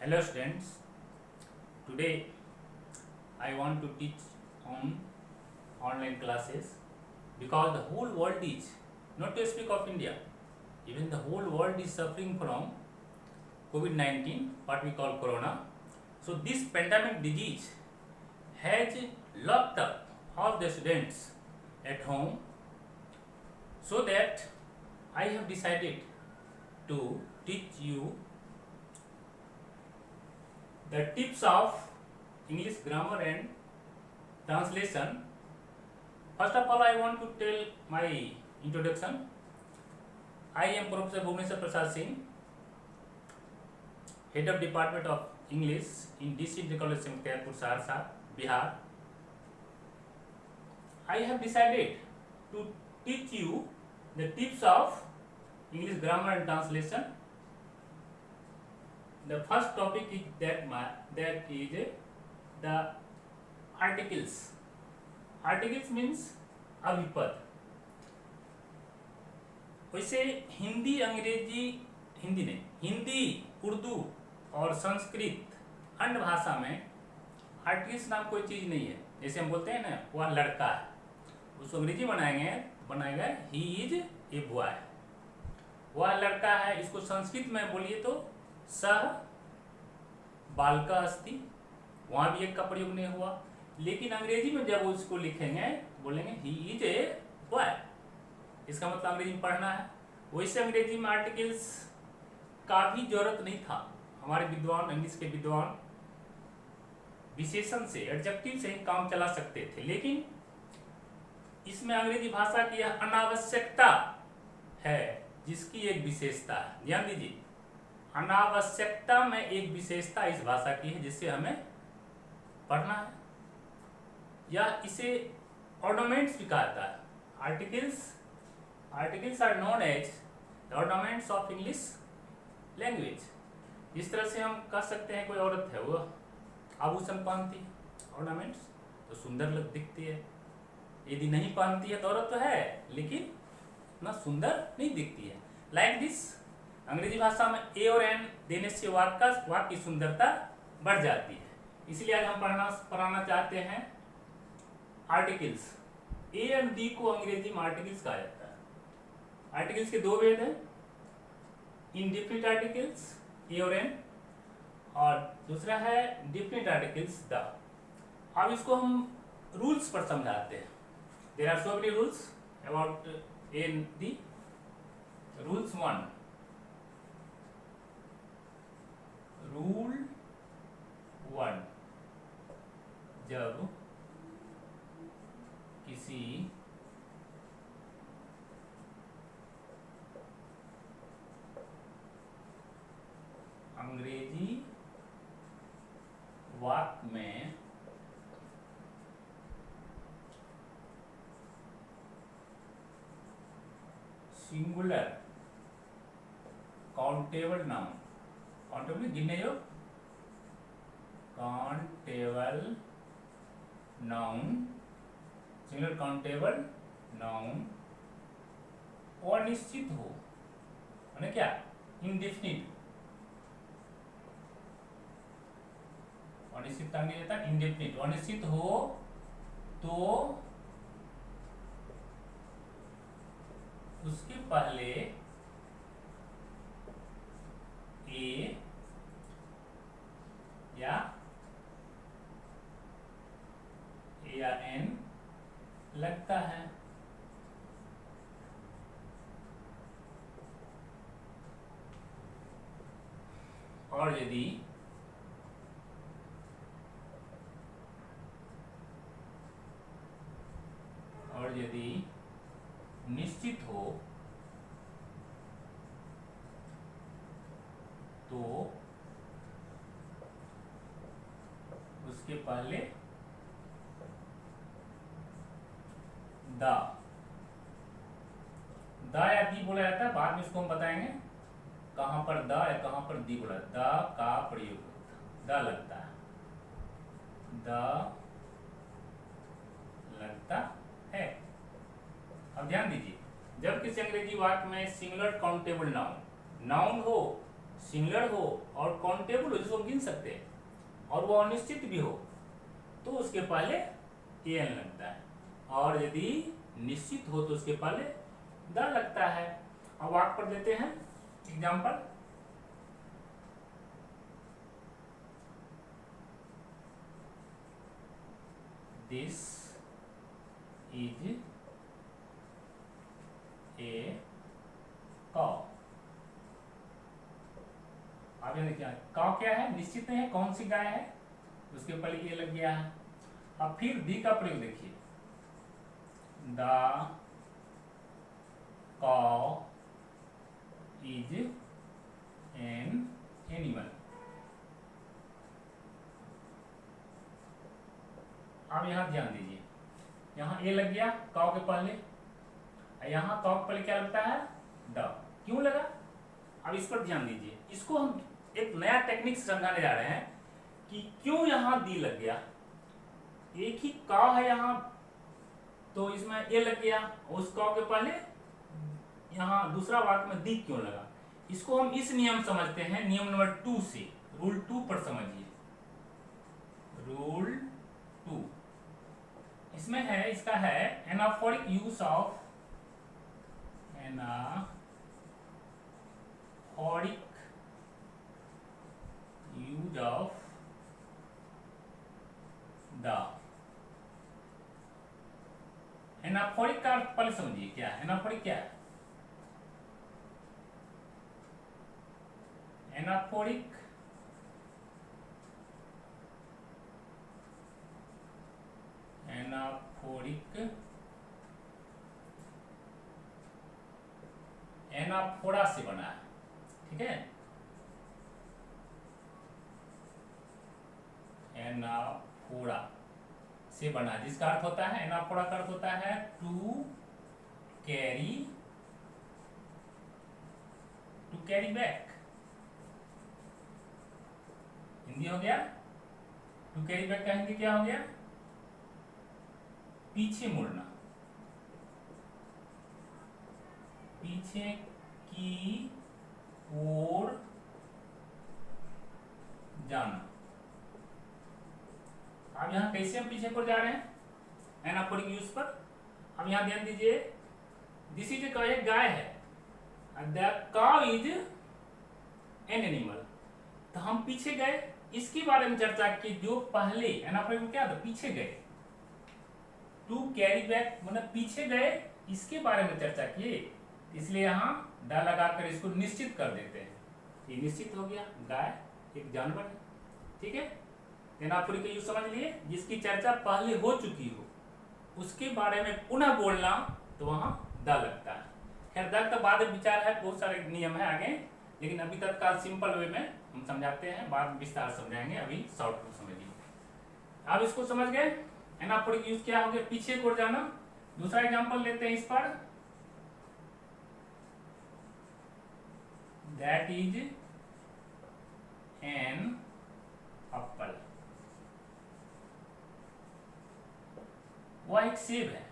Hello students, today I want to teach on online classes because the whole world is, not to speak of India, even the whole world is suffering from COVID-19, what we call corona. So this pandemic disease has locked up all the students at home, so that I have decided to teach you the tips of English grammar and translation. First of all, I want to tell my introduction. I am Professor Bhuvneshwar Prasad Singh, Head of Department of English in DC College Semkhtiyarpur, Saharsa, Bihar. I have decided to teach you the tips of English grammar and translation. The first topic is that is the articles. Articles means अभिपद. वैसे हिंदी उर्दू और संस्कृत अन्य भाषा में articles नाम कोई चीज नहीं है. जैसे हम बोलते हैं ना, वह लड़का है, उसको अंग्रेजी बनाएगा ही इज ए बॉय. वह लड़का है, इसको संस्कृत में बोलिए तो सह बालका अस्ति, वहां भी एक का प्रयोग नहीं हुआ. लेकिन अंग्रेजी में जब उसको लिखेंगे बोलेंगे ही इज ए बॉय. इसका मतलब अंग्रेजी में पढ़ना है. वैसे अंग्रेजी में आर्टिकल्स का भी जरूरत नहीं था. हमारे विद्वान, इंग्लिश के विद्वान विशेषण से, एडजेक्टिव से ही काम चला सकते थे. लेकिन इसमें अंग्रेजी भाषा की यह अनावश्यकता है, जिसकी एक विशेषता है. ध्यान दीजिए, अनावश्यकता में एक विशेषता इस भाषा की है जिससे हमें पढ़ना है, या इसे ऑर्नामेंट्स भी कहा जाता है. Articles are known as the ornaments of English language. जिस तरह से हम कह सकते हैं कोई औरत है, वो आभूषण पहनती है, ऑर्नामेंट्स, तो सुंदर दिखती है. यदि नहीं पहनती है तो औरत तो है, लेकिन इतना सुंदर नहीं दिखती है. लाइक दिस, अंग्रेजी भाषा में ए और एन देने से वाक्य की सुंदरता बढ़ जाती है. इसलिए आज हम पढ़ाना चाहते हैं आर्टिकल्स. ए एंड डी को अंग्रेजी में आर्टिकल्स कहा जाता है. आर्टिकल्स के दो भेद हैं, इनडेफिनिट आर्टिकल्स ए और एन, और दूसरा है डेफिनिट आर्टिकल्स द. अब इसको हम रूल्स पर समझाते हैं. There are so many rules about a and the. Rules 1. Rule 1, जब किसी अंग्रेजी वाक्य में सिंगुलर काउंटेबल नाउन, काउंटेबल गिनने योग, countable noun, singular countable noun अनिश्चित हो, माने क्या, इनडेफिनिट. अनिश्चित इनडेफिनिट. अनिश्चित हो तो उसके पहले ए या एन लगता है. और यदि निश्चित हो तो उसके पहले द या दी बोला जाता है. बाद में इसको हम बताएंगे कहां पर द या कहां पर दी बोला. द का प्रयोग, द लगता है, द लगता है. अब ध्यान दीजिए, जब किसी अंग्रेजी वाक्य में सिंगुलर काउंटेबल नाउन हो, सिंगुलर हो और काउंटेबल हो, जिसको हम गिन सकते हैं, और वो अनिश्चित भी हो, तो उसके पहले एन लगता है, और यदि निश्चित हो तो उसके पहले द लगता है। अब वाक्य पर देते हैं example. This is a cow. अब ये क्या, काउ क्या है, निश्चित नहीं है कौन सी गाय है, उसके पहले ये लग गया है। अब फिर दी का प्रयोग देखिए, the cow is an animal. अब यहां ध्यान दीजिए, यहां ए लग गया काउ के पहले, यहां काउ के पहले क्या लगता है, द। क्यों लगा, अब इस पर ध्यान दीजिए। इसको हम एक नया टेक्निक समझाने जा रहे हैं कि क्यों यहां दी लग गया। एक ही काउ है यहां, तो इसमें ए लग गया, उस काउ के पहले यहां दूसरा वाक्य में दी क्यों लगा। इसको हम इस नियम समझते हैं, नियम नंबर 2 से, रूल 2 पर समझिए। रूल 2 इसमें है, इसका है anaphoric use of, anaphoric use of the. Anaphoric का अर्थ पहले समझिए क्या है, एनाफोरिक क्या है। एनाफोरिक एनाफोरा से बना है, ठीक है। एनाफोरा से बना, जिसका अर्थ होता है, एनाफोरा का अर्थ होता है टू कैरी बैक। हिंदी हो गया, टू कैरी बैक का हिंदी क्या हो गया, पीछे मुड़ना, पीछे की ओर जाना। अब यहां कैसे हम पीछे को जा रहे हैं, एनाफोरिक यूज पर। अब यहां ध्यान दीजिए, दिस इज एक गाय है, the cow is an animal. तो हम पीछे गए, इसके बारे में चर्चा की, जो पहले एनाफोरिक में क्या था, पीछे गए। टू कैरी बैक मतलब पीछे गए, इसके बारे में चर्चा किए, इसलिए यहां ड लगाकर इसको निश्चित कर देते हैं। ये निश्चित हो गया, गाय एक जानवर है, ठीक है। एनाफोरिक यूज समझ लिए, जिसकी चर्चा पहले हो चुकी हो, उसके बारे में पुनः बोलना, तो वहां द लगता है। खैर द का बाद विचार है, बहुत सारे नियम है आगे, लेकिन अभी तत्काल सिंपल वे में हम समझाते हैं, बाद में विस्तार समझाएंगे, अभी शॉर्ट में समझिए। अब इसको समझ गए, एनाफोरिक यूज क्या हो गया, पीछे को जाना। दूसरा एग्जांपल लेते हैं इस पर, दैट इज एन एप्पल। वह एक सेब है।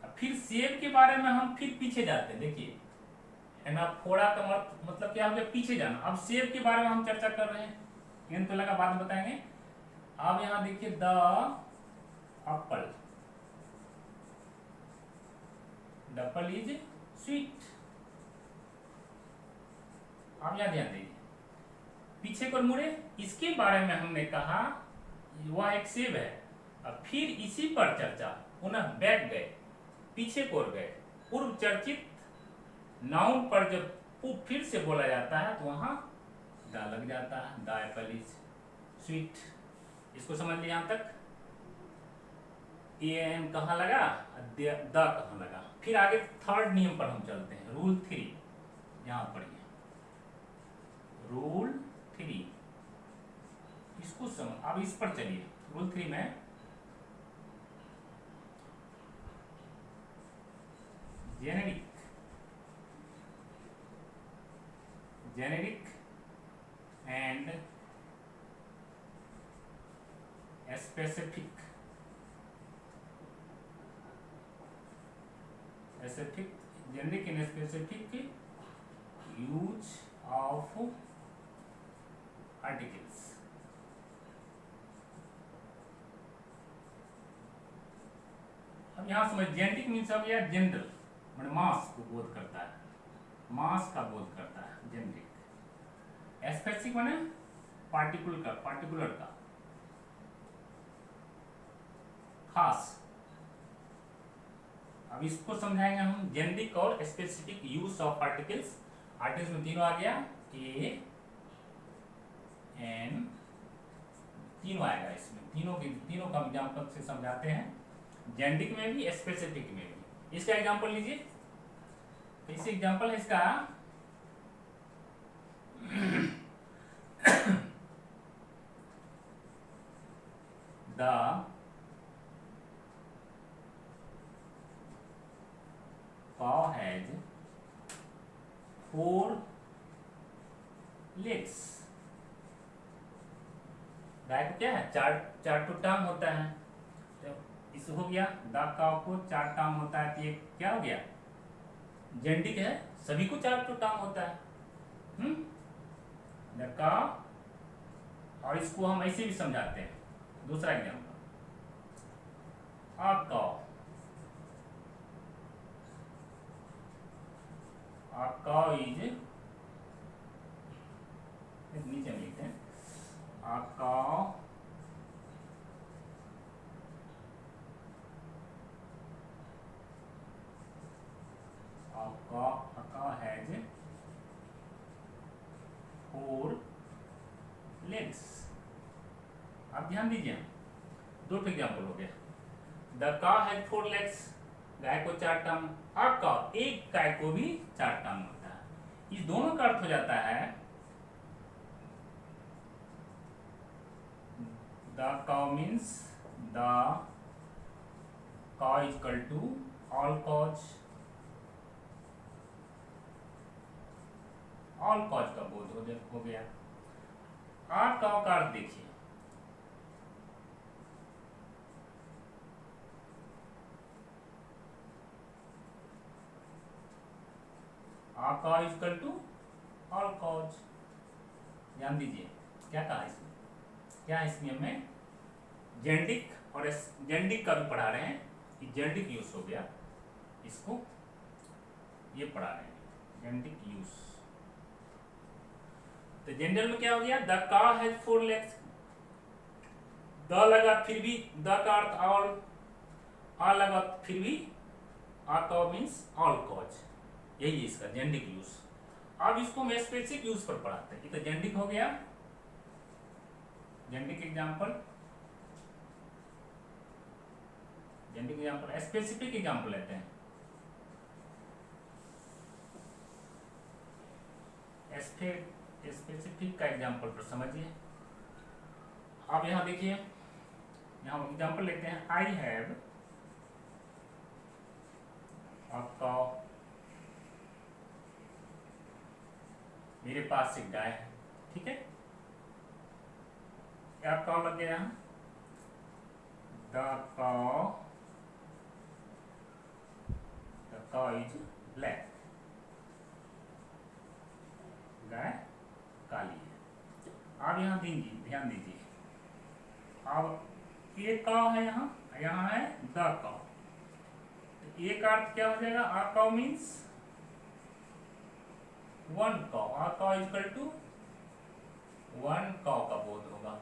अब फिर सेब के बारे में हम फिर पीछे जाते हैं, देखिए एनाफोरा का मतलब क्या हो गया, पीछे जाना। अब सेब के बारे में हम चर्चा कर रहे हैं, एन तो लगा, बाद में बताएंगे। अब यहां देखिए the Apple, the Apple is sweet. अब यहां ध्यान दीजिए, पीछे को मुड़े, इसके बारे में हमने कहा वह एक सेब है। अब फिर इसी पर चर्चा, पुनः बैक गए, पीछे को गए, पूर्व चर्चित नाउन पर जब फिर से बोला जाता है तो वहां द लग जाता है, द एप्पल इज स्वीट। इसको समझ लिया यहां तक, एन कहां लगा, द कहां लगा। फिर आगे थर्ड नियम पर हम चलते हैं, रूल 3, यहां पढ़िए रूल 3, इसको समझ। अब इस पर चलिए, रूल 3 में generic and specific, generic and specific use of articles. अब यहां समझ, जेनेटिक मीन्स हो गया जनरल, मैंने मास को बोध करता है, मास का बोध करता है जेनेटिक। स्पेसिफिक माने पार्टिकुलर का, खास। अब इसको समझाएंगे हम, जेनेटिक और specific use of particles. Articles में तीनों आ गया, ए एन, तीनों आएगा इसमें, तीनों का एग्जाम्पल से समझाते हैं, जेनेटिक में भी स्पेसिफिक में भी। इसका एग्जाम्पल लीजिए, इस एग्जाम्पल है इसका द cow has 4 legs। गाय को क्या है, चार टू टांग होता है। तो इस हो गया, द काव को 4 टांग होता है, तो ये क्या हो गया, जेनेटिक है, सभी को 4 टू टांग होता है। द काव, और इसको हम ऐसे भी समझाते हैं, दूसरा एग्जाम्पल, अ काव, a cow is, नीचे में लिखते हैं, a cow has 4 legs। आप ध्यान दीजिए, दो एग्जाम्पल हो गया, द cow has 4 legs, गाय को 4 टांग, अ काव, एक गाय को भी 4 टांग होता है। इस दोनों का अर्थ हो जाता है, the cow means the cow is equal to all cows, all cows का बोध हो गया। आ काव का अर्थ देखिए, आ cow is equal to all cows. ध्यान दीजिए क्या कहा इसमें, क्या है इसमें हमें जेनेटिक, और जेनेटिक का भी पढ़ा रहे हैं कि जेनेटिक यूज हो गया, इसको ये पढ़ा रहे हैं जेनेटिक यूज। तो जनरल में क्या हो गया, द काव हैज 4 लेग्स, द लगा फिर भी द का अर्थ ऑल, आ लगा फिर भी, आ काव मीन्स ऑल कॉज, यही है इसका जेनेटिक यूज। अब इसको मैं स्पेसिफिक यूज पर पढ़ाते हैं, ये तो जेनेटिक हो गया, genetic example, genetic example, specific example लेते हैं। स्पेसिफिक का एग्जाम्पल पर समझिए। अब यहां देखिए, यहां एग्जाम्पल लेते हैं, आई हैव अ काव, मेरे पास एक गाय है, ठीक है, क्या काव लग गया, द काव इज ब्लैक, गाय काली है। अब यहाँ ध्यान दीजिए, अब एक काव है, यहाँ है द काव, तो एक अर्थ क्या हो जाएगा, आ काव मीन्स 1 काव, आ काव इज इक्वल टू 1 काव का बोध होगा,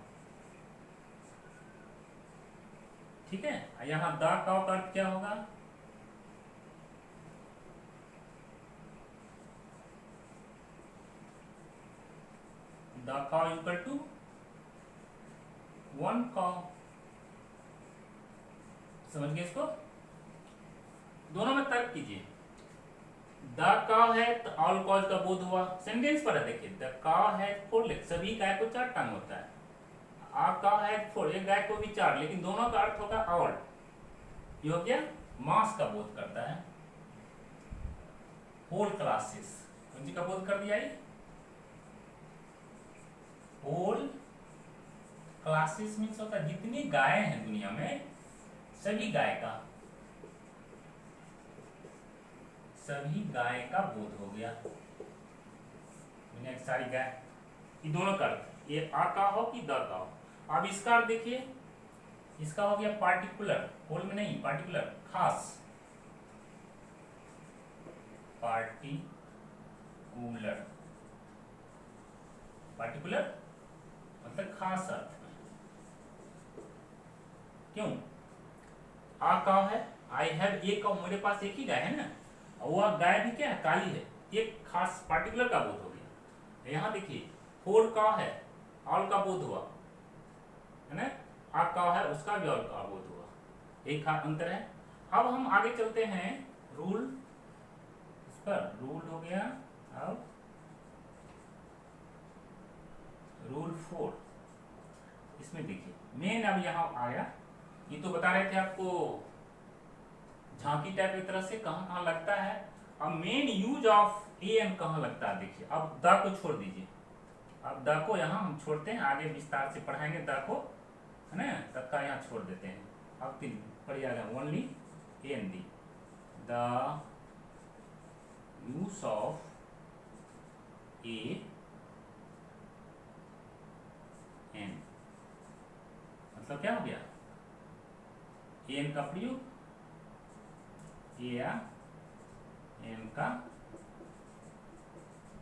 ठीक है। यहाँ द काव का अर्थ क्या होगा, द काव इक्वल टू 1 काव। समझ गए इसको, दोनों में तर्क कीजिए। द काव है तो ऑल कॉज का बोध हुआ, सेंटेंस पर है देखिए, द काव है 4 लेग, सभी गाय को 4 टांग होता है, आ काव है 4, एक गाय को भी 4, लेकिन दोनों का अर्थ होगा ऑल, ये हो गया मास का बोध करता है। होल क्लासेस, कौन सी का बोध कर दिया, होल क्लासेस मीन्स होता है जितनी गाय हैं दुनिया में, सभी गाय का बोध हो गया, दुनिया की सारी गाय, ये दोनों का अर्थ, ये आ का हो कि द का हो। अब इसका अर्थ देखिए, इसका हो गया पार्टिकुलर, होल में नहीं, पार्टिकुलर, खास, पार्टिकुलर, पार्टिकुलर मतलब खास अर्थ में। क्यों? आ का है, आई हैव, ए का, मेरे पास एक ही गाय है ना, और वह गाय भी क्या है, काली है, एक खास पार्टिकुलर का बोध हो गया। यहाँ देखिए फोर का है, ऑल का बोध हुआ है ना, आ का है उसका भी ऑल का बोध हुआ, एक अंतर है। अब हम आगे चलते हैं रूल, इस पर रूल हो गया। अब रूल 4, इसमें देखिए मेन अब यहाँ आया, ये तो बता रहे थे आपको झांकी टाइप की तरह से कहाँ कहाँ लगता है। अब main use of a an कहाँ लगता है देखिए। अब द को छोड़ दीजिए, अब द को यहाँ हम छोड़ते हैं, आगे विस्तार से पढ़ाएंगे द को, है ना, तब का यहाँ छोड़ देते हैं। अब पढ़ जाएगा only a an the, the use of a an, मतलब क्या हो गया, ए एन का प्रयोग, ए या एन का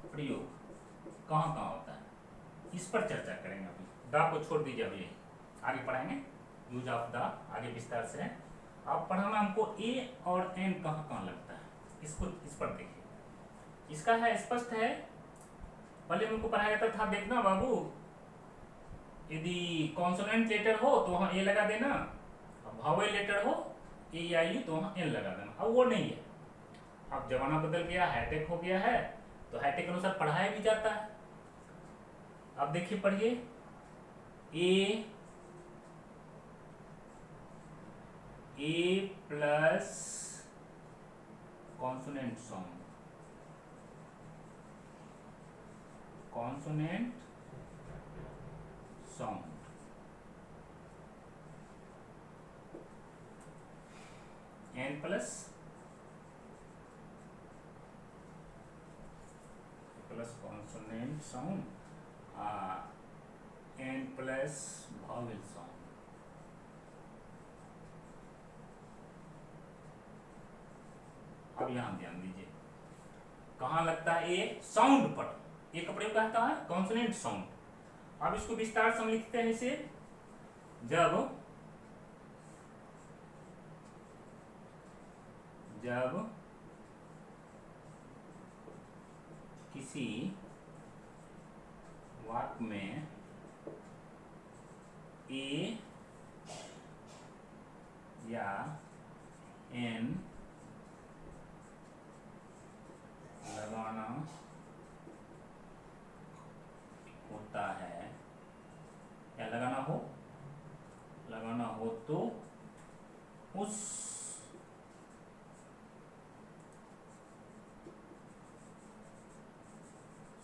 प्रयोग कहाँ कहाँ होता है, इस पर चर्चा करेंगे। अभी द को छोड़ दीजिए, अभी आगे पढ़ाएंगे यूज ऑफ द, आगे विस्तार से। अब पढ़ाना हमको ए और एन कहाँ कहाँ लगता है, इसको इस पर देखिए। इसका है स्पष्ट है, पहले हमको पढ़ाया जाता था, देखना बाबू, यदि कॉन्सोनेंट लेटर हो तो वहां ए लगा देना, वावेल लेटर हो ए या यू तो वहां एन लगा देना। अब वो नहीं है, अब जमाना बदल गया, हाईटेक हो गया है, तो हाईटेक के अनुसार पढ़ाया भी जाता है। अब देखिए पढ़िए, a plus consonant sound, consonant sound, an plus consonant sound, an plus vowel sound. अब यहां ध्यान दीजिए कहां लगता है, ए साउंड पर, ए का प्रयोग कहता है कॉन्सोनेंट साउंड। अब इसको विस्तार से हम लिखते हैं इसे, जब किसी वाक्य में ए या एन लगाना होता है, या लगाना हो तो उस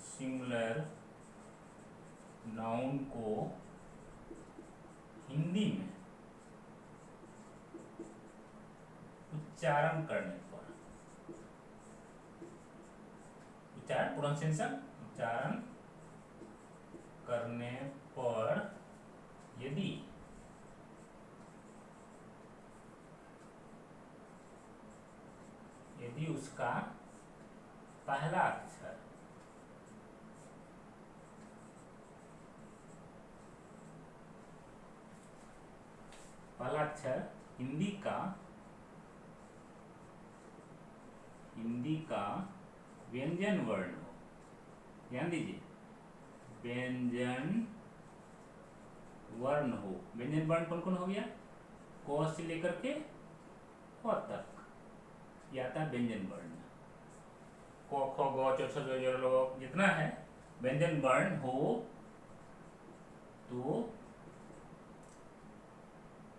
सिंगुलर नाउन को हिंदी में उच्चारण करने पर, उच्चारण प्रोनाउंसिएशन, उच्चारण करने पर यदि उसका पहला अक्षर हिंदी का व्यंजन वर्ण हो, ध्यान दीजिए, व्यंजन वर्ण हो। व्यंजन वर्ण कौन कौन हो गया, क से लेकर के क तक ये आता है व्यंजन वर्ण, क ख ग च छ ज झ ल जितना है व्यंजन वर्ण हो, तो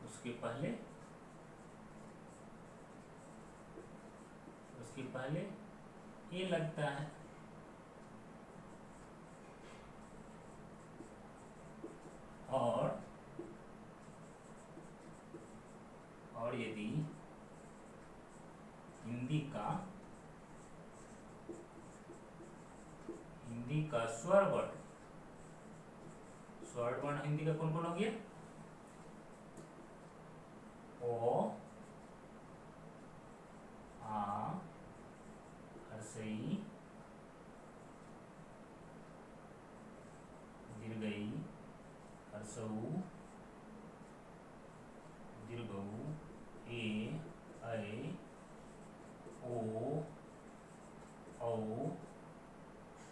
उसके पहले ये लगता है। और यदि हिंदी का स्वर वर्ण स्वर वर्ण हिंदी का कौन कौन हो गया? ओ, आ, हर्षई, दीर्घई, हर्षऊ, दीर्घऊ, ए, ऐ, ओ, औ,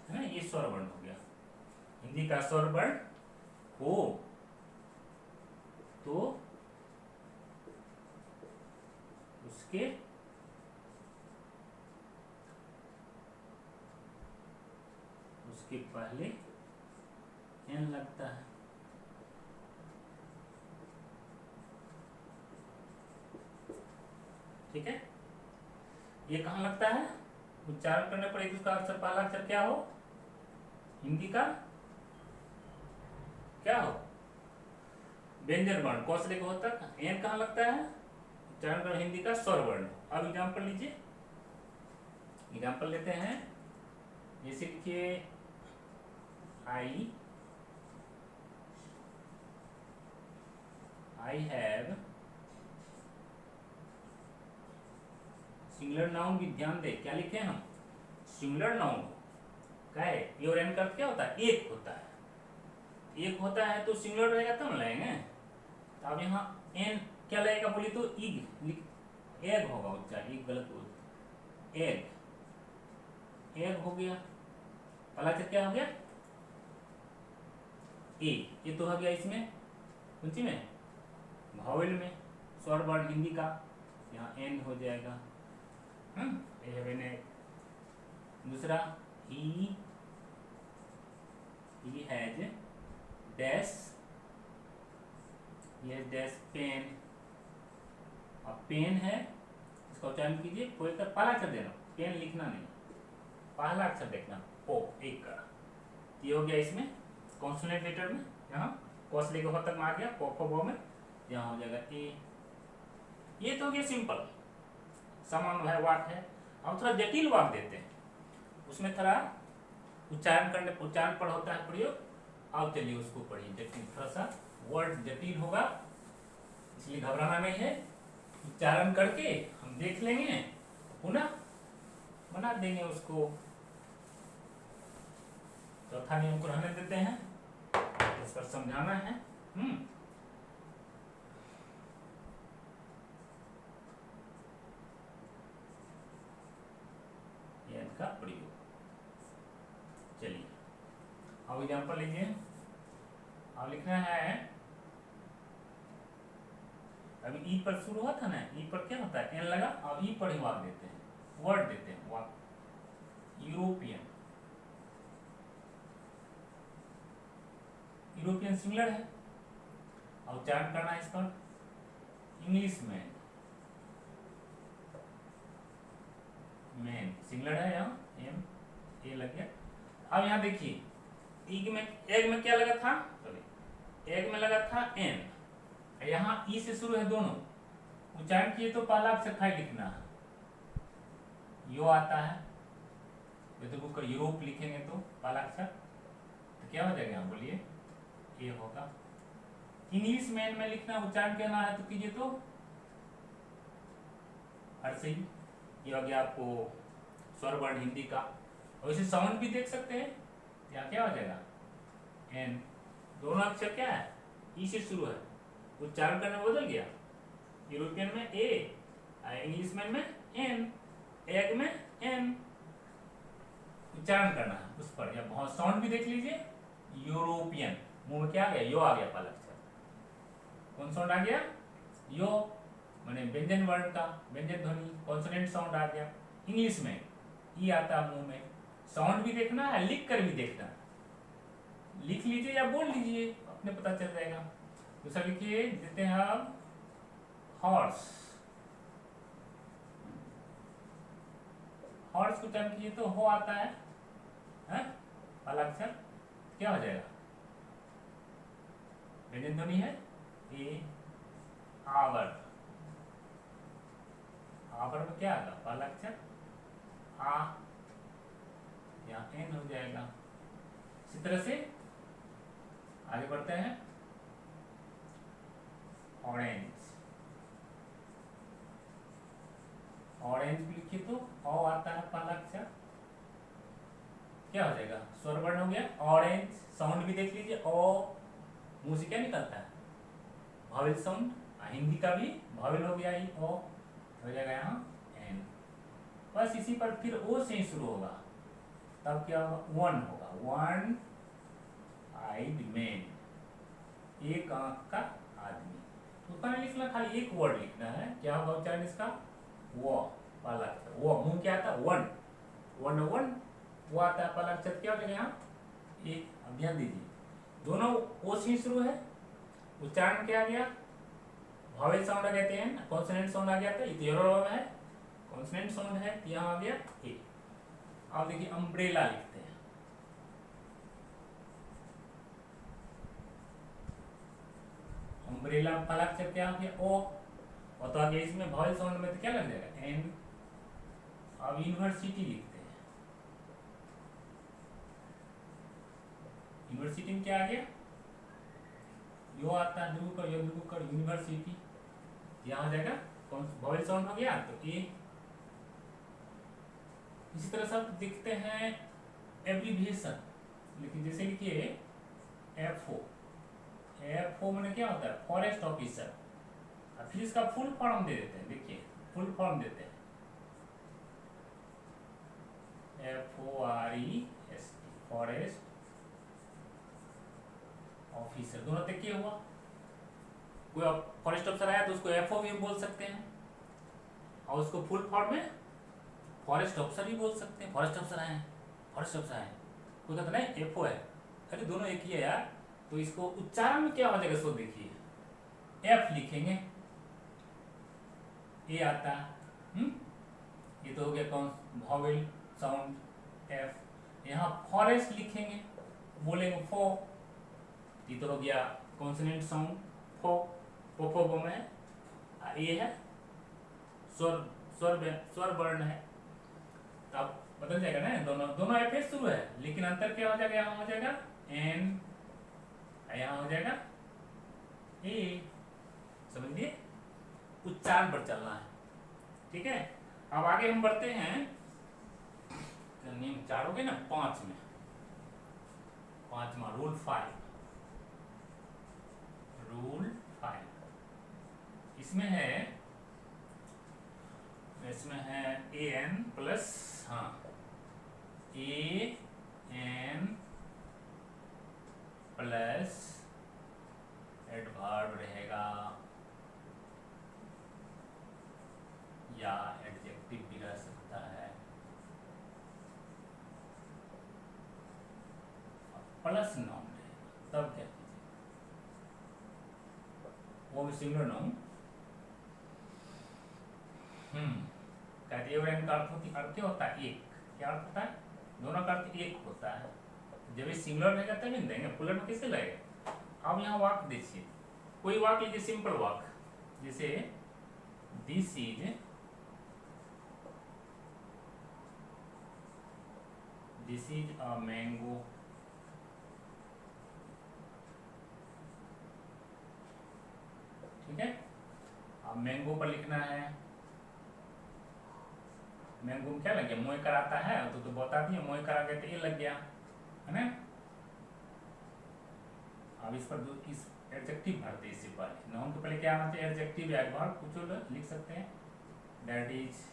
है ना, ये स्वर वर्ण हो गया। हिंदी का स्वर वर्ण हो तो उसके पहले एन लगता है। ठीक है, ये कहाँ लगता है? उच्चारण करने पर एक उसका अक्षर, पहला अक्षर क्या हो? हिंदी का क्या हो? व्यंजन वर्ण, कौशले को होता है। एन कहाँ लगता है? उच्चारण कर हिंदी का स्वर वर्ण। अब एग्जाम्पल लीजिए, एग्जाम्पल लेते हैं। जैसे लिखिए I have, सिंगुलर नाउन भी ध्यान दे, क्या लिखे हम? सिंगुलर नाउन क्या है? ये और एन का क्या होता है? एक होता है। एक होता है तो सिंगुलर रहेगा तब लगेंगे। तो अब यहाँ एन क्या लगेगा बोली तो इग, एग होगा उच्चारण, एक गलत बोल, एग, एग हो गया। पहला अक्षर क्या हो गया? ए, ये तो हो गया इसमें कौन सी में? भावेल में, स्वर वर्ण हिंदी का, यहाँ एन हो जाएगा। दूसरा he has dash, ये डैश पेन। अब पेन है, इसका उच्चारण कीजिए, कोई का पहला अक्षर देना, पेन लिखना नहीं, पहला अक्षर देखना, ओ, एक का। ये हो गया इसमें कॉन्सोनेंट लेटर में, यहाँ कौशले के तक आ गया, पो में, यहाँ हो जाएगा ए। ये तो हो गया सिंपल सामान्य है वाक्य है। अब थोड़ा जटिल वाक्य देते हैं, उसमें थोड़ा उच्चारण पर होता है प्रयोग। अब चलिए उसको पढ़िए, जटिल, थोड़ा सा वर्ड जटिल होगा, इसलिए घबराना नहीं है। उच्चारण करके हम देख लेंगे, पुनः बना देंगे उसको। चौथा नियम को रहने देते हैं, इस पर समझाना है। का प्रयोग। चलिए अब एग्जाम्पल लीजिए। अब लिखना है, अभी ई पर शुरू हुआ था ना, ई पर क्या होता है? एन लगा। अब ई पर ही वाक्य देते हैं, वर्ड देते हैं, वाक्य। यूरोपियन, यूरोपियन सिंगुलर है, अब उच्चारण करना है इस पर। इंग्लिश मैन, मैन सिंगुलर है, यहाँ एम ए लग गया। अब यहाँ देखिए, ई में, एग में क्या लगा था? सॉरी, एग में लगा था एन, यहाँ ई से शुरू है दोनों। उच्चारण किए तो पहला अक्षर खाई लिखना है, यो आता है। तो कर यूरोप लिखेंगे तो पहला अक्षर तो क्या हो जाएगा? यहाँ बोलिए, ये होगा। इंग्लिश मैन में लिखना, उच्चारण करना है तो कीजिए तो हर्षई, ये हो गया आपको स्वर वर्ण हिंदी का। और इसे साउंड भी देख सकते हैं, यहाँ क्या हो जाएगा? एन, दोनों अक्षर क्या है? ई से शुरू है, उच्चारण करने में बदल गया। यूरोपियन में ए, इंग्लिश मैन में एन, एग में एन, उच्चारण करना है उस पर। या बहुत साउंड भी देख लीजिए, यूरोपियन, मुंह में क्या आ गया? यो आ गया पहला अक्षर। कौन साउंड आ गया? यो, माने व्यंजन वर्ण का व्यंजन ध्वनि, कॉन्सोनेंट साउंड आ गया। इंग्लिश में ई आता है मुंह में। साउंड भी देखना है, लिख कर भी देखना है, लिख लीजिए या बोल लीजिए, अपने पता चल जाएगा। दूसरा लिखिए, देते हैं आप हॉर्स, हॉर्स को उच्चारण कीजिए तो हो आता है, पहला अक्षर क्या हो जाएगा? व्यंजन ध्वनि है, ए, आवर, आवर में क्या आएगा? पहला अक्षर आ, यहाँ एन हो जाएगा। इसी तरह से आगे बढ़ते हैं। ऑरेंज, ऑरेंज भी लिखिए तो ओ आता है पहला अक्षर, क्या हो जाएगा, स्वर वर्ण हो गया। ऑरेंज साउंड भी देख लीजिए, ओ मुंह से क्या निकलता है, भावेल साउंड। हिंदी का भी भावेल हो गया, ई ओ हो जाएगा यहाँ एन। बस इसी पर फिर ओ से ही शुरू होगा, तब क्या होगा, वन होगा, वन आइड मैन, एक आंख का आदमी। तो उसका नहीं लिखना, खाली एक वर्ड लिखना है, क्या होगा उच्चारण इसका, वो पहला अक्षर, वो मुंह क्या आता है, वन, वन वन वो आता है पहला अक्षर, क्या हो जाएगा यहाँ एक। अब ध्यान दीजिए, दोनों ओ से ही शुरू है, उच्चारण क्या आ गया, भावेल साउंड आ गए हैं, कॉन्सोनेंट साउंड आ गया था, ये है कॉन्सोनेंट साउंड है, यहाँ आ गया ए। अब देखिए अम्ब्रेला लिखते हैं, अम्ब्रेला पहला अक्षर क्या हो गया, ओ, और तो आगे इसमें भावेल साउंड में तो क्या लग जाएगा, एन। अब यूनिवर्सिटी लिखते हैं, यूनिवर्सिटी में क्या आ गया, यो आता है, दुगु कर यूनिवर्सिटी, यहाँ आ जाएगा कौन भावेल साउंड हो गया तो ए। इसी तरह सब दिखते हैं एब्रीविएशन, लेकिन जैसे लिखिए एफओ, एफओ मैंने क्या होता है, फॉरेस्ट ऑफिसर। अब फिर इसका फुल फॉर्म दे देते हैं, देखिए फुल फॉर्म देते हैं, FOREST, फॉरेस्ट ऑफिसर, दोनों तक क्या हुआ, कोई फॉरेस्ट ऑफिसर आया तो उसको एफओ भी बोल सकते हैं, और उसको फुल फॉर्म में फॉरेस्ट ऑफिसर भी बोल सकते हैं, फॉरेस्ट ऑफिसर आए, फॉरेस्ट ऑफिसर आए, कोई कहता नहीं एफओ है, अरे दोनों एक ही है यार। तो इसको उच्चारण में क्या हो जाएगा, सो देखिए एफ लिखेंगे, ए आता है, ये तो हो गया कौन वॉवेल साउंड एफ। यहाँ फॉरेस्ट लिखेंगे, बोलेंगे फो, ये तो हो गया कॉन्सोनेंट साउंड फो, पोफो में ये है स्वर वर्ण है, तो अब बदल जाएगा ना, दोनों एफ से शुरू है, लेकिन अंतर क्या हो जाएगा, यहाँ हो जाएगा एन, यहाँ हो जाएगा ए, समझिए उच्चारण पर चलना है, ठीक है। अब आगे हम बढ़ते हैं, नियम 4 हो गए ना, 5 में, 5वां रूल 5, रूल 5 इसमें है ए एन प्लस, हाँ ए एन प्लस एडवर्ब रहेगा या एडजेक्टिव भी रह सकता है, प्लस नाउन रहेगा, तब क्या कीजिए, वो भी सिंगुलर नाउन। कहते हैं का अर्थ क्या होता है, एक, क्या अर्थ होता है, दोनों का अर्थ एक होता है, जब ये सिंगुलर रहेगा तभी देंगे, प्लूरल में कैसे लगेगा। अब यहाँ वाक्य देखिए, कोई वाक्य लीजिए, सिंपल वाक्य, जैसे दिस इज अ मैंगो, ठीक है। अब मैंगो पर लिखना है, मैंगो में क्या लग गया, मोय कर आता है, तो बता दिए मोय कर आ गया तो ये लग गया, है ना। अब इस पर इस एडजेक्टिव भरते, इससे पहले नाउन के पहले क्या आना चाहिए, एडजेक्टिव या एडवर्ब, कुछ लिख सकते हैं, that is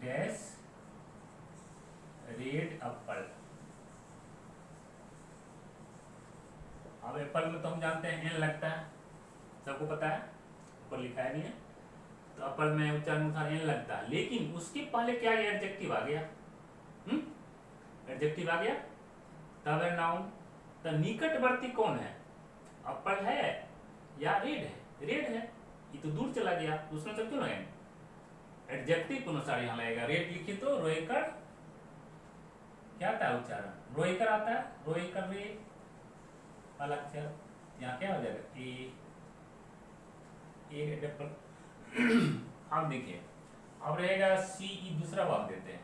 dash red Apple. अब एप्पल में तो हम जानते हैं एन लगता है, सबको पता है, ऊपर लिखा है भी है, तो एप्पल में उच्चारण अनुसार एन लगता है, लेकिन उसके पहले क्या एडजेक्टिव आ गया, एडजेक्टिव आ गया, तब है नाउन। तो निकटवर्ती कौन है, एप्पल है या रेड है, रेड है, ये तो दूर चला गया, उसमें सब क्यों लगेंगे, एडजेक्टिव के अनुसार यहाँ लगेगा। रेड लिखिए तो रोएकर, क्या आता है उच्चारण, रोएकर आता है, रोएकर रे वाला अक्षर, यहाँ क्या हो जाएगा ए एप्पल। अब देखिए, अब रहेगा सी ई, दूसरा भाग देते हैं,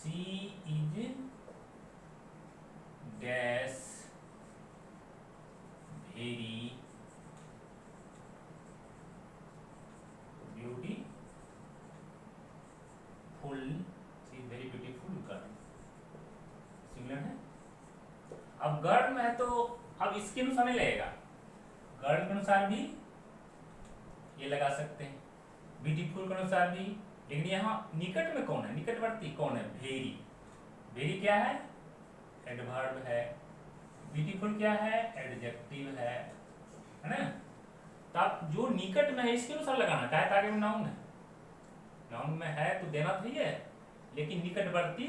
she is dash very beautiful, she is very beautiful girl. Similar है। अब गर्ल में है तो अब इसके अनुसार नहीं लगेगा, गर्ल के अनुसार भी ये लगा सकते हैं, ब्यूटीफुल के अनुसार भी। लेकिन यहाँ निकट में कौन है, निकटवर्ती कौन है, वेरी। वेरी क्या है, एडवर्ब है। ब्यूटीफुल क्या है, एडजेक्टिव है ना। तो आप जो निकट में है इसके अनुसार लगाना, क्या है, आगे में नाउन है, नाउन में है तो देना तो ही है, लेकिन निकटवर्ती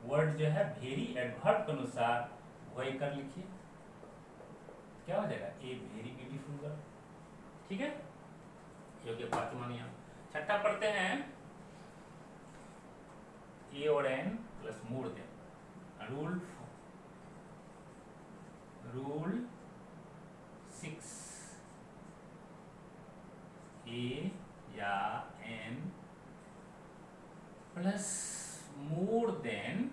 वर्ड जो है वेरी एडवर्ब के अनुसार वही कर लिखिए, क्या हो जाएगा, ए वेरी ब्यूटीफुल गर्ल। ठीक है, ये हो गया पांचवा नियम। छठा पढ़ते हैं, ए और an plus more than. Rule 6, a या an plus more than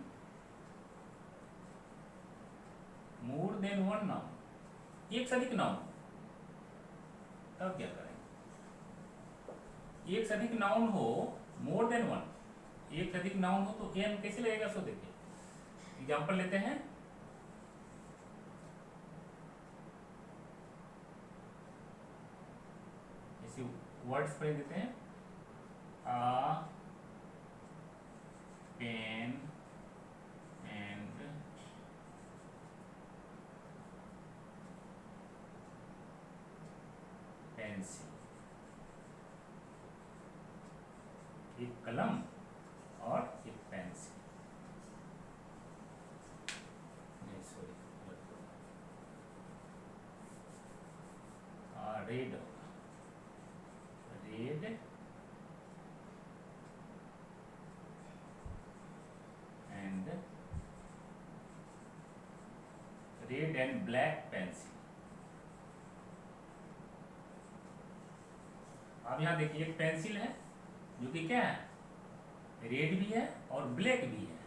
one noun, एक से अधिक नाउन, तब क्या करेंगे, एक से अधिक नाउन हो, मोर देन वन, एक से अधिक नाउन हो तो एन कैसे लगेगा, सो देखिए एग्जांपल लेते हैं। इसी वर्ड्स पर देते हैं, a pen and pencil, एक कलम और एक पेंसिल, नहीं सॉरी रेड होगा, रेड एंड ब्लैक पेंसिल। अब यहाँ देखिए एक पेंसिल है जो कि क्या है, रेड भी है और ब्लैक भी है,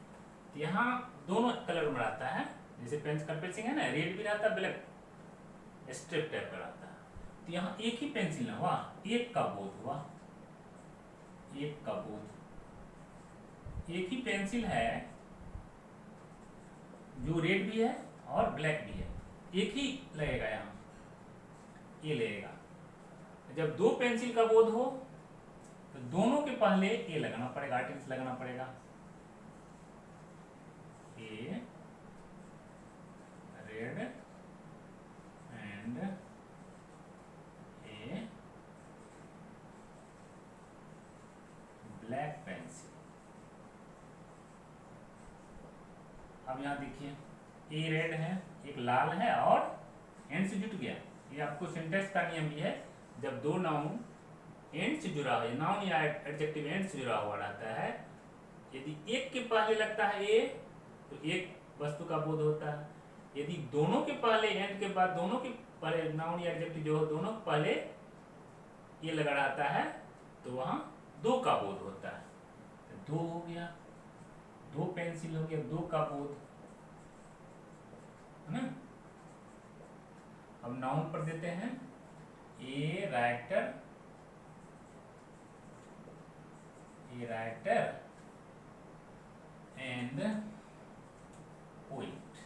तो यहाँ दोनों कलर में रहता है, जैसे पेंसिल है ना, रेड भी रहता है, ब्लैक स्ट्रिप टाइप का रहता है, तो यहाँ एक ही पेंसिल ना हुआ, एक का बोध हुआ, एक का बोध, एक ही पेंसिल है जो रेड भी है और ब्लैक भी है, एक ही लगेगा, यहाँ ये लगेगा। जब दो पेंसिल का बोध हो तो दोनों के पहले ए लगाना पड़ेगा, आर्टिकल्स लगाना पड़ेगा, a red and a black pencil. अब यहाँ देखिए ए रेड है, एक लाल है और एंड से जुट गया, ये आपको सिंटेक्स का नियम भी है, जब दो नाउन एंड से जुड़ा हुआ, नाउन या एडजेक्टिव एंड से जुड़ा हुआ रहता है, यदि एक के पहले लगता है ए तो एक वस्तु का बोध होता है, यदि दोनों के पहले एंड के बाद दोनों के पहले नाउन या एडजेक्टिव जो हो दोनों के पहले ये लगा रहता है तो वहां दो का बोध होता है, तो दो हो गया, दो पेंसिल हो गया, दो का बोध है ना। अब नाउन पर देते हैं, ए राइटर एंड पोइट।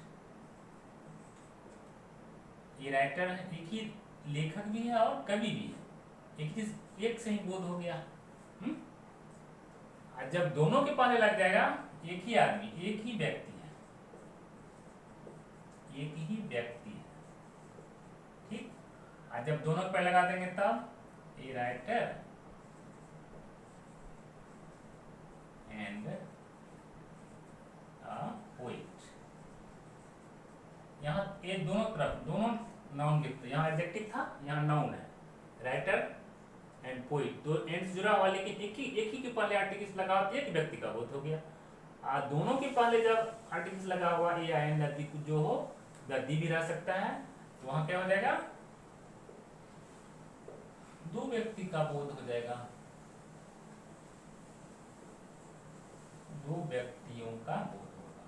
ये राइटर एक ही लेखक भी है और कवि भी है, एक से ही बोध हो गया। जब दोनों के पहले लग जाएगा, एक ही आदमी, एक ही व्यक्ति है, एक ही व्यक्ति है, ठीक। और जब दोनों के पहले लगा देंगे तब ए राइटर एंड पोइट। यहाँ ये दोनों तरफ दोनों नाउन लिखते, यहाँ एडजेक्टिव था, यहाँ नाउन है, राइटर एंड पोइट, दो एंड से जुड़ा हुआ, लेकिन एक ही के पहले आर्टिकल्स लगा एक व्यक्ति का बोध हो गया। दोनों के पहले जब आर्टिकल्स लगा हुआ ए आई एन गद्दी जो हो, गद्दी भी रह सकता है, तो वहां क्या हो जाएगा, दो व्यक्ति का बोध हो जाएगा, दो व्यक्ति व्यक्तियों का बोध होगा।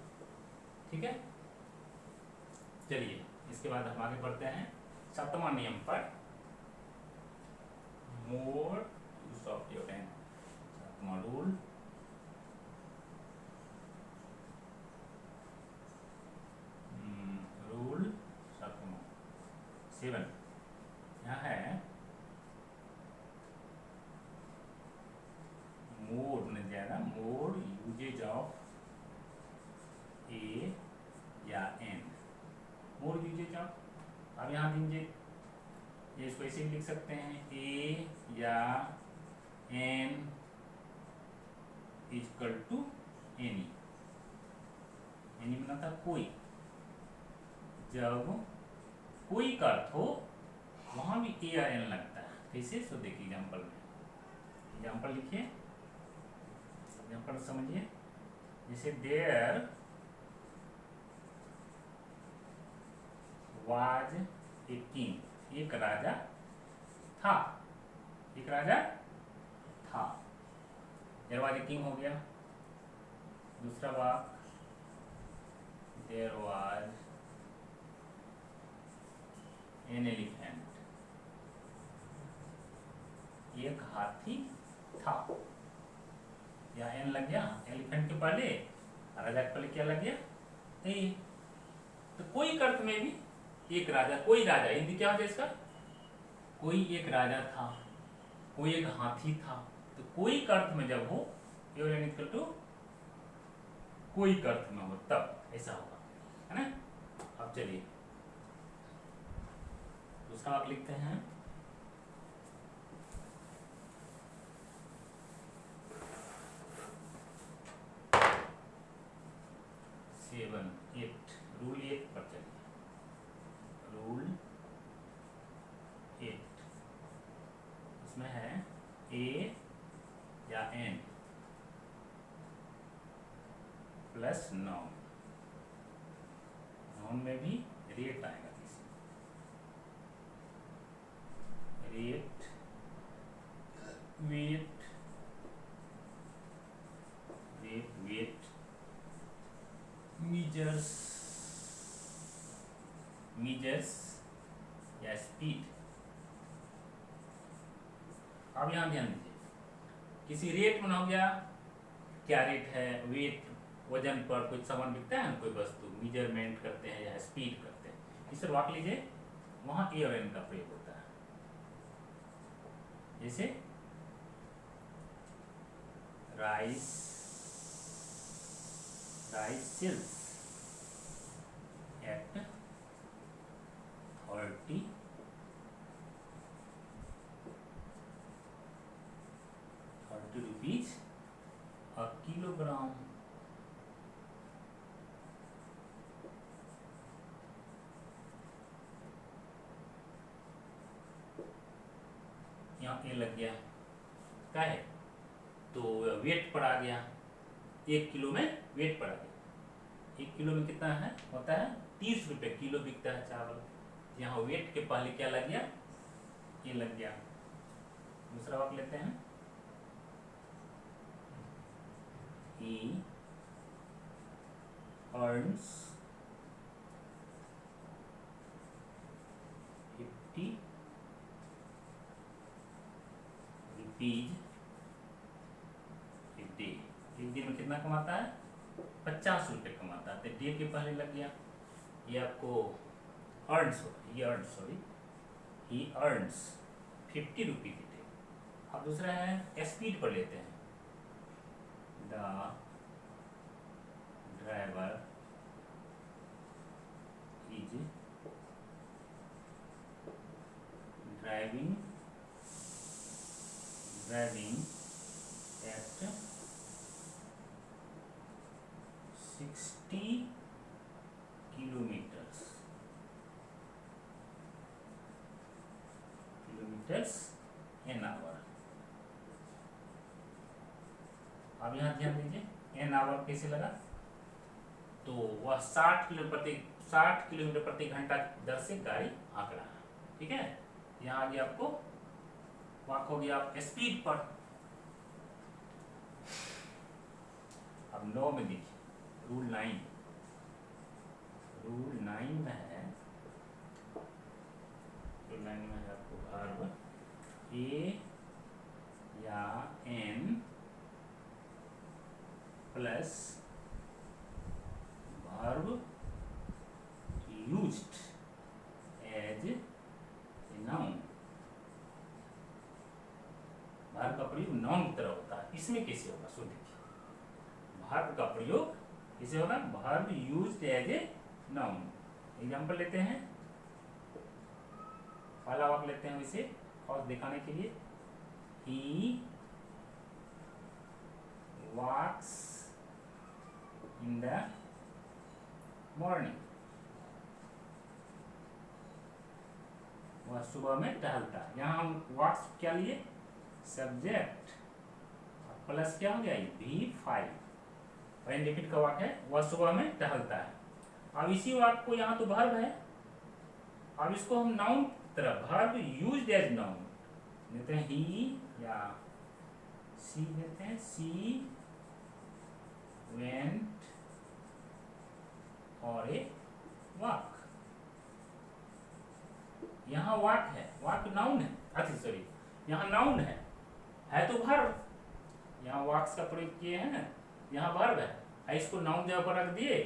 ठीक है, चलिए इसके बाद हम आगे बढ़ते हैं 7वां नियम पर, more use of your hand. 7वां रूल, रूल 7 यहाँ है, मोर ने दिया ना, मोर यूजेज ऑफ ए या एन, मोर यूजेज ऑफ। अब यहाँ दीजिए, ये इसको ऐसे भी लिख सकते हैं, ए या an equal to any. Any मतलब था कोई, जब कोई का अर्थ हो वहां भी ए या एन लगता है। कैसे, सो देखिए एग्जाम्पल में, एग्जाम्पल लिखिए, एग्जाम्पल समझिए। जैसे देयर वाज ए किंग, एक राजा था, एक राजा था, देयर वाज ए किंग हो गया। दूसरा वाक, देयर वाज एन एलिफेंट, एक हाथी था, या एन लग गया एलिफेंट के पहले, राजा के पहले क्या लग गया, ए। तो कोई अर्थ में भी एक राजा, कोई राजा, हिंदी क्या होता है इसका, कोई एक राजा था, कोई एक हाथी था। तो कोई अर्थ में जब हो, इक्वल टू कोई अर्थ में हो, तब ऐसा होगा, है ना। अब चलिए दूसरा वाक्य लिखते हैं, रूल 8 पर चलिए, रूल 8, इसमें है ए या एन प्लस नाउन, नाउन में भी रेट आएगा, rate, weight, rate, weight, measures, measures या स्पीड। अब यहां ध्यान दीजिए, किसी रेट में हो गया, क्या रेट है, वेट, वजन पर कोई सामान बिकता है ना, कोई वस्तु, मेजरमेंट करते हैं या स्पीड करते हैं, इस पर वाक्य लीजिए, वहां ए और एन का प्रयोग होता है। जैसे rice, rice sells at 30 rupees a kilogram। यहाँ ए लग गया, क्या है, तो वेट पर आ गया, 1 किलो में वेट पर आ गया। 1 किलो में कितना है, होता है 30 रुपए किलो बिकता है चावल। यहाँ वेट के पहले क्या लग गया, ये लग गया। दूसरा वाक्य लेते हैं, he earns 50 rupees a day। एक दिन में कितना कमाता है, 50 रुपए कमाता है। तो डे के पहले लग गया, ये आपको अर्न्स होगा, ये earns, sorry, he earns 50 rupees a day। अब दूसरा है स्पीड पर लेते हैं, the driver is driving at 60 kilometers an hour। अब यहाँ ध्यान दीजिए, एन आवर कैसे लगा, तो वह 60 किलोमीटर प्रति घंटा दर से गाड़ी हाँक रहा है। ठीक है, यहाँ आगे आपको वाक हो गया आप स्पीड पर। अब 9 में देखिए, रूल 9 में है, रूल 9 में है आपको वर्ब ए या an plus verb used as a noun. Verb का प्रयोग नाउन की तरह होता है। इसमें कैसे होगा? सो देखिए, वर्ब का प्रयोग कैसे होगा? Verb used as a noun. Example लेते हैं, पहला वाक्य लेते हैं इसे और दिखाने के लिए। ही वॉक्स इन द मॉर्निंग, वह सुबह में टहलता है। यहाँ हम वॉक्स क्या लिए? सब्जेक्ट प्लस क्या हो गया? V5 इंडिकेट का वाक्य है, वह सुबह में टहलता है। अब इसी वाक्य को यहाँ तो वर्ब है, अब इसको हम नाउन तरह वर्ब यूज्ड एज नाउन लेते हैं। ही या सी लेते हैं। सी वेंट और ए वॉक। यहाँ वॉक है, वॉक नाउन है, अच्छा सॉरी यहाँ नाउन है तो वर्ब। यहाँ वॉक्स का प्रयोग किए हैं ना, यहाँ वर्ब है। इसको नाउन जगह पर रख दिए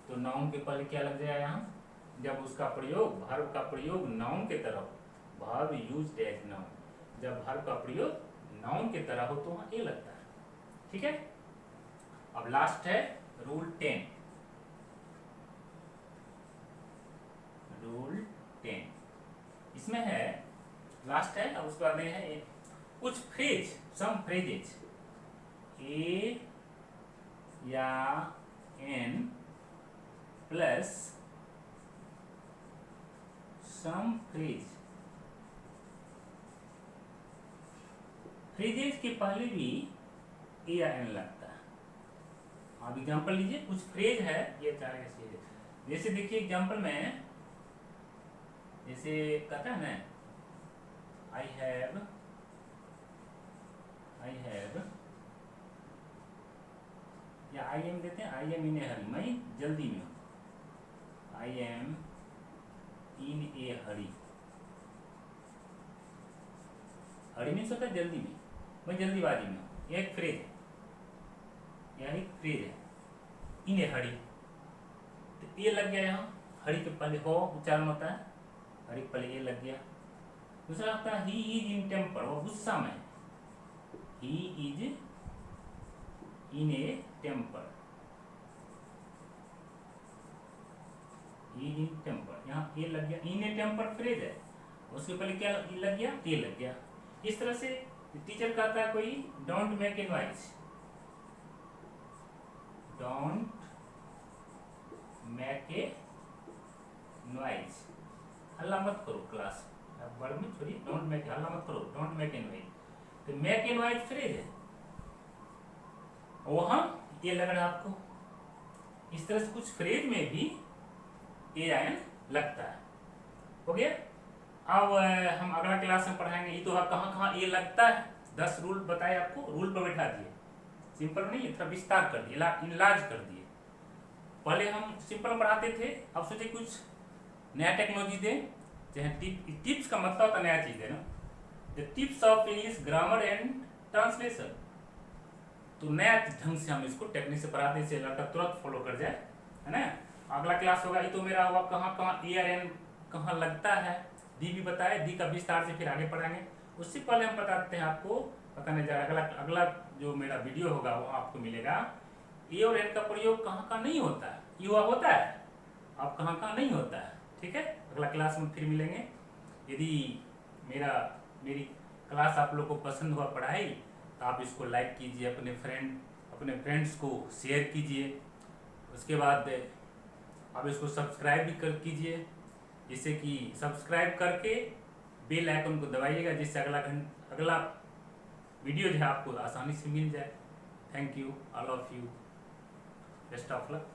तो नाउन के पहले क्या लग जाएगा? यहाँ जब उसका प्रयोग वर्ब का प्रयोग नाउन के तरह, वर्ब यूज्ड एज नाउन, जब वर्ब का प्रयोग नाउन के तरह हो तो वहाँ ए लगता है। ठीक है, अब लास्ट है रूल 10। रूल 10 इसमें है, लास्ट है। अब उसके बाद में है कुछ फ्रेज, सम फ्रेजेज ए या an plus some phrase. Phrases के पहले भी ए या एन लगता है। आप एग्जांपल लीजिए, कुछ फ्रेज है ये चार ऐसे, जैसे देखिए एग्जांपल में, जैसे कहता है ना आई हैव या आई एम देते हैं। आई एम इन ए हरी, मैं जल्दी में हूं। I am in A Hari, Hari means होता है जल्दी में, मैं जल्दीबाजी में हूं। यह एक फ्रेज है, यह एक फ्रेज है। इन ए हरी तो ये लग गया, यहाँ हरी के पहले हो उच्चारण होता है, हरी के पहले ये लग गया। दूसरा होता है ही इज इन टेम्पर, वो गुस्सा में। He is in a temper, in temper, यहाँ ए लग गया। इन ए टेम्पर फ्रेज है, उसके पहले क्या लग गया? ए लग गया। इस तरह से टीचर कहता है कोई don't make a noise, don't make a noise, हल्ला मत करो क्लास, वर्ड में छोड़िए, डोंट मेक, हल्ला मत करो, डोंट मेक ए नॉइज। तो मेक ए नॉइज फ्रेज है, वहां ये लग रहा है आपको। इस तरह से कुछ फ्रेज में भी ए एन लगता है। हो गया। अब हम अगला क्लास में पढ़ाएंगे, ये तो कहाँ कहाँ ए लगता है, 10 रूल बताए आपको, रूल पर बैठा दिए। सिंपल नहीं, थोड़ा विस्तार कर दिए, इनलार्ज कर दिए। पहले हम सिंपल पढ़ाते थे, अब सोचे कुछ नया टेक्नोलॉजी दें, चाहे टिप्स का मतलब होता नया चीज है ना, the tips of English grammar and translation. तो नया ढंग से हम इसको टेक्निक से पढ़ाते से लड़का तुरंत फॉलो कर जाए, है ना। अगला क्लास होगा, ये तो मेरा हुआ कहाँ कहाँ ए आर एन कहाँ लगता है, डी भी बताए, डी का विस्तार से फिर आगे पढ़ाएंगे। उससे पहले हम बताते हैं आपको, पता नहीं जा अगला अगला जो मेरा वीडियो होगा वो आपको मिलेगा ए और एन का प्रयोग कहाँ कहाँ नहीं होता है, ये हुआ होता है, अब कहाँ कहाँ नहीं होता है। ठीक है, अगला क्लास में फिर मिलेंगे। यदि मेरी क्लास आप लोग को पसंद हुआ पढ़ाई तो आप इसको लाइक कीजिए, अपने फ्रेंड्स को शेयर कीजिए। उसके बाद आप इसको सब्सक्राइब भी कीजिए, जिससे कि सब्सक्राइब करके बेल आइकन को दबाइएगा, जिससे अगला वीडियो जो है आपको आसानी से मिल जाए। Thank you, all of you, best of luck.